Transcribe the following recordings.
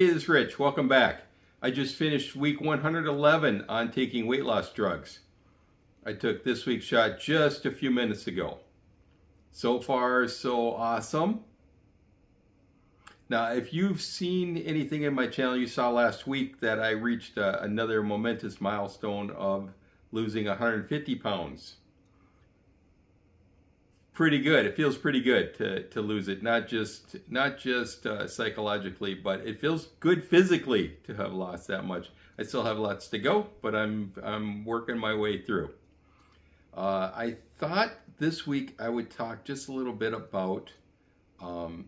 Hey, this is Rich. Welcome back. I just finished week 111 on taking weight loss drugs. I took this week's shot just a few minutes ago. So far, so awesome. Now, if you've seen anything in my channel, you saw last week that I reached another momentous milestone of losing 150 pounds. Pretty good. It feels pretty good to lose it, not just psychologically, but it feels good physically to have lost that much. I still have lots to go, but I'm working my way through. I thought this week I would talk just a little bit about um,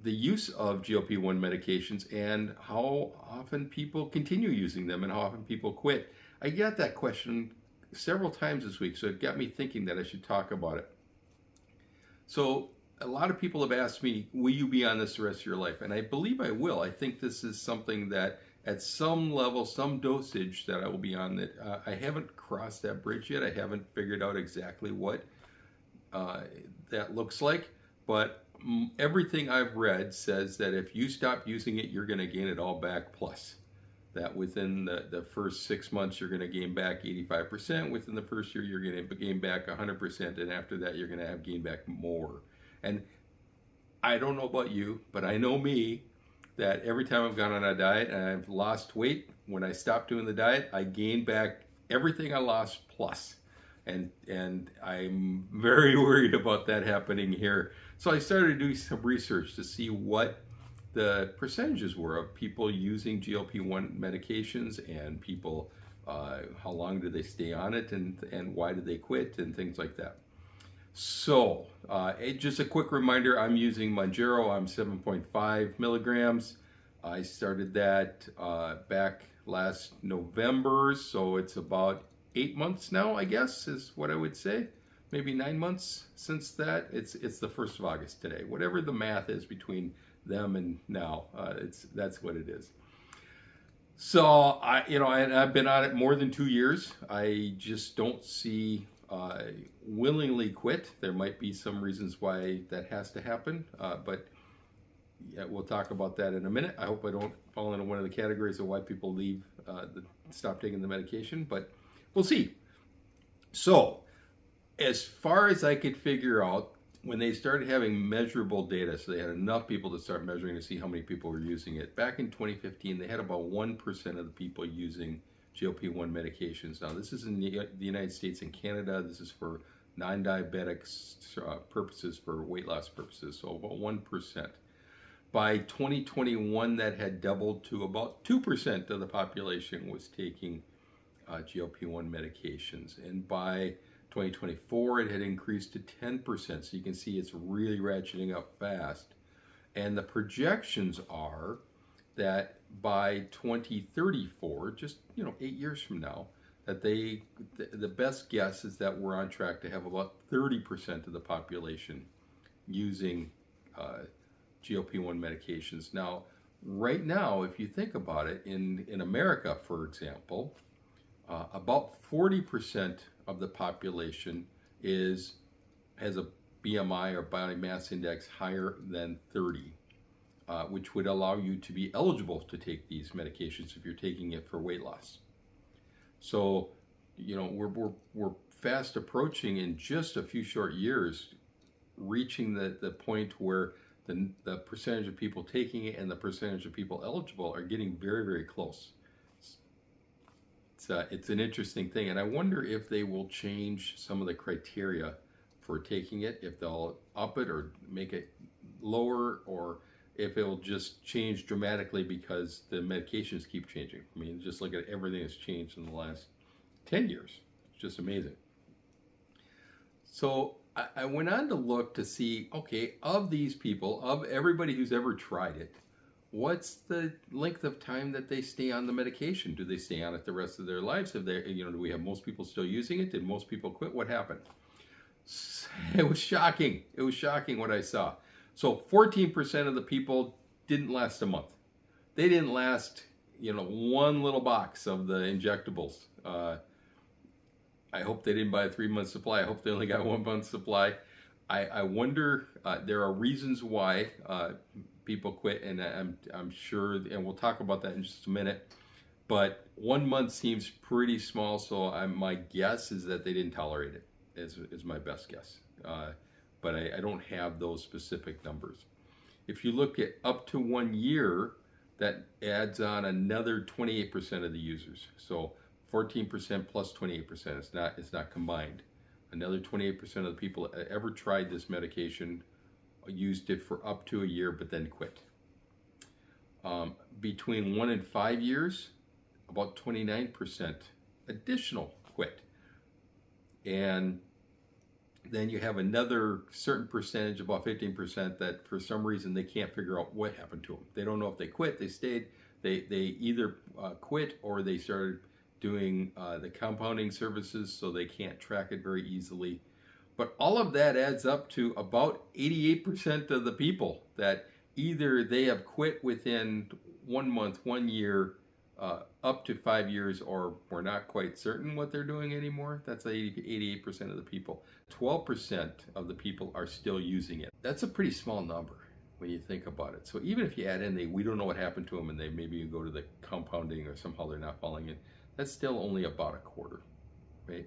the use of GLP-1 medications and how often people continue using them and how often people quit. I got that question several times this week, so it got me thinking that I should talk about it. So a lot of people have asked me, will you be on this the rest of your life? And I believe I will. I think this is something that at some level, some dosage that I will be on that I haven't crossed that bridge yet. I haven't figured out exactly what that looks like. But everything I've read says that if you stop using it, you're going to gain it all back plus. That within the first 6 months, you're going to gain back 85%. Within the first year, you're going to gain back 100%. And after that, you're going to have gained back more. And I don't know about you, but I know me that every time I've gone on a diet and I've lost weight, when I stop doing the diet, I gain back everything I lost plus. And I'm very worried about that happening here. So I started doing some research to see what the percentages were of people using GLP-1 medications and people, how long do they stay on it and why do they quit and things like that. So just a quick reminder, I'm using Mounjaro. I'm 7.5 milligrams. I started that back last November, so it's about 8 months now, I guess, is what I would say. Maybe 9 months since that. It's the 1st of August today. Whatever the math is between them and now, that's what it is. So I've been on it more than 2 years. I just don't see willingly quit. There might be some reasons why that has to happen, but yeah, we'll talk about that in a minute. I hope I don't fall into one of the categories of why people leave, stop taking the medication, but we'll see. So, as far as I could figure out, when they started having measurable data, so they had enough people to start measuring to see how many people were using it. Back in 2015, they had about 1% of the people using GLP-1 medications. Now, this is in the United States and Canada. This is for non-diabetics purposes, for weight loss purposes, so about 1%. By 2021, that had doubled to about 2% of the population was taking GLP-1 medications. And by 2024, it had increased to 10%. So you can see it's really ratcheting up fast. And the projections are that by 2034, just 8 years from now, that the best guess is that we're on track to have about 30% of the population using GLP-1 medications. Now, right now, if you think about it, in America, for example, about 40% of the population has a BMI or body mass index higher than 30, which would allow you to be eligible to take these medications if you're taking it for weight loss. So, we're fast approaching in just a few short years, reaching the point where the percentage of people taking it and the percentage of people eligible are getting very, very close. It's an interesting thing, and I wonder if they will change some of the criteria for taking it, if they'll up it or make it lower, or if it will just change dramatically because the medications keep changing. I mean, just look at everything that's changed in the last 10 years. It's just amazing. So I went on to look to see, okay, of these people, of everybody who's ever tried it, what's the length of time that they stay on the medication? Do they stay on it the rest of their lives? Have they, do we have most people still using it? Did most people quit? What happened? It was shocking. It was shocking what I saw. So 14% of the people didn't last a month. They didn't last, one little box of the injectables. I hope they didn't buy a 3-month supply. I hope they only got 1 month supply. I wonder, there are reasons why people quit, and I'm sure, and we'll talk about that in just a minute. But 1 month seems pretty small, so my guess is that they didn't tolerate it, is my best guess. But I don't have those specific numbers. If you look at up to 1 year, that adds on another 28% of the users. So 14% plus 28%. It's not combined. Another 28% of the people that ever tried this medication used it for up to a year, but then quit. Between 1 and 5 years, about 29% additional quit. And then you have another certain percentage, about 15%, that for some reason they can't figure out what happened to them. They don't know if they quit, they stayed, they either quit or they started doing the compounding services, so they can't track it very easily. But all of that adds up to about 88% of the people that either they have quit within 1 month, 1 year, up to 5 years, or we're not quite certain what they're doing anymore. That's 88% of the people. 12% of the people are still using it. That's a pretty small number when you think about it. So even if you add in we don't know what happened to them, and they maybe go to the compounding or somehow they're not falling in, that's still only about a quarter,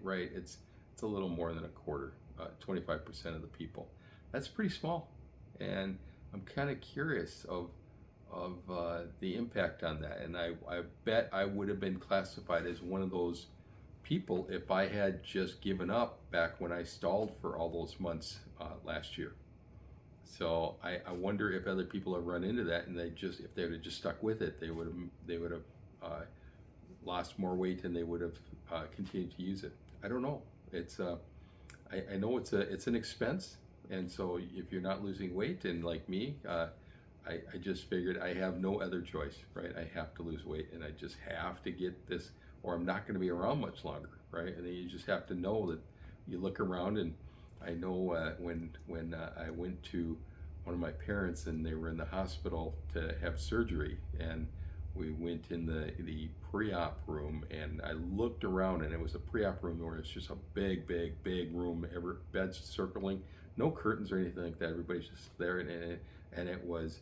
right? It's a little more than a quarter, 25% of the people. That's pretty small, and I'm kind of curious of the impact on that. And I bet I would have been classified as one of those people if I had just given up back when I stalled for all those months last year. So I wonder if other people have run into that, and if they would have just stuck with it, they would have lost more weight, and they would have continued to use it. I don't know. It's I know it's an expense, and so if you're not losing weight, and like me, I just figured I have no other choice, right? I have to lose weight, and I just have to get this, or I'm not going to be around much longer, right? And then you just have to know that you look around, and I know when I went to one of my parents, and they were in the hospital to have surgery, and we went in the pre-op room, and I looked around, and it was a pre-op room where it's just a big room, beds circling, no curtains or anything like that. Everybody's just there, and it was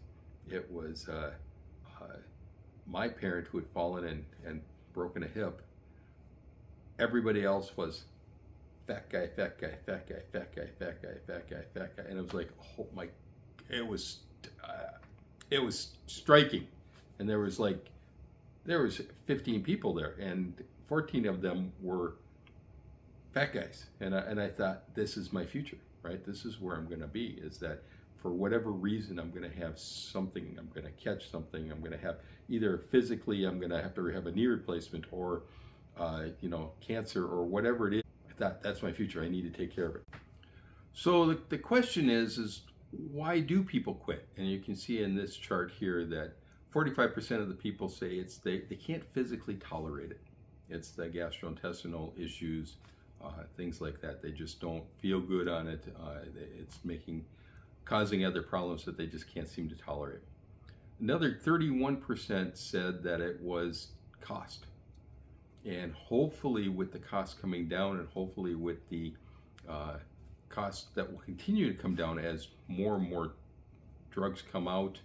my parent who had fallen and broken a hip. Everybody else was fat guy, fat guy, fat guy, fat guy, fat guy, fat guy, fat guy, and it was like, oh my, it was striking. And there was 15 people there, and 14 of them were fat guys, and I thought, this is my future, right? This is where I'm going to be. Is that for whatever reason, I'm going to have something, I'm going to catch something, I'm going to have either physically, I'm going to have a knee replacement, or cancer, or whatever it is. I thought, that's my future. I need to take care of it. So the question is why do people quit? And you can see in this chart here that 45% of the people say they can't physically tolerate it. It's the gastrointestinal issues, things like that. They just don't feel good on it. It's causing other problems that they just can't seem to tolerate. Another 31% said that it was cost. And hopefully with the cost coming down, and hopefully with the costs that will continue to come down as more and more drugs come out,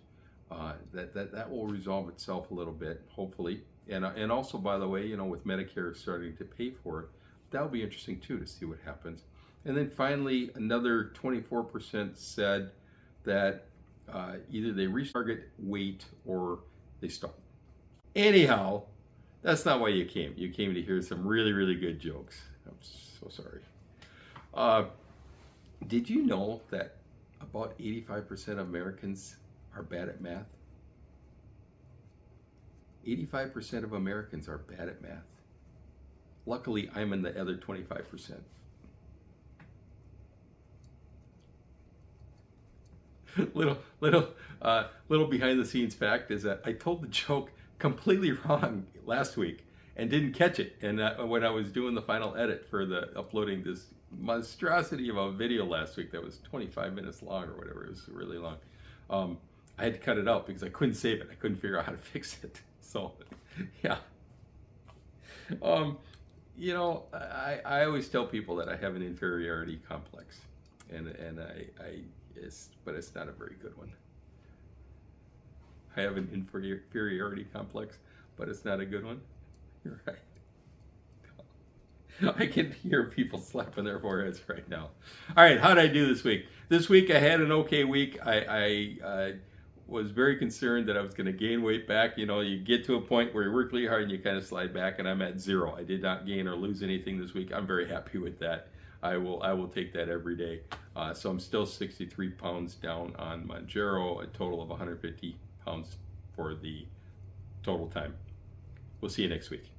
that will resolve itself a little bit, hopefully. And also, by the way, with Medicare starting to pay for it, that'll be interesting too, to see what happens. And then finally, another 24% said that either they reach target weight or they stop. Anyhow, that's not why you came. You came to hear some really good jokes. I'm so sorry. Did you know that about 85% of Americans are bad at math? 85% of Americans are bad at math. Luckily, I'm in the other 25%. Little behind the scenes fact is that I told the joke completely wrong last week and didn't catch it. And when I was doing the final edit for uploading this monstrosity of a video last week that was 25 minutes long or whatever, it was really long. I had to cut it out because I couldn't save it. I couldn't figure out how to fix it. So, yeah. I always tell people that I have an inferiority complex. but it's not a very good one. I have an inferiority complex, but it's not a good one. You're right. I can hear people slapping their foreheads right now. All right, how did I do this week? This week I had an okay week. I was very concerned that I was going to gain weight back. You know, you get to a point where you work really hard and you kind of slide back, and I'm at 0. I did not gain or lose anything this week. I'm very happy with that. I will take that every day. So I'm still 63 pounds down on Mounjaro, a total of 150 pounds for the total time. We'll see you next week.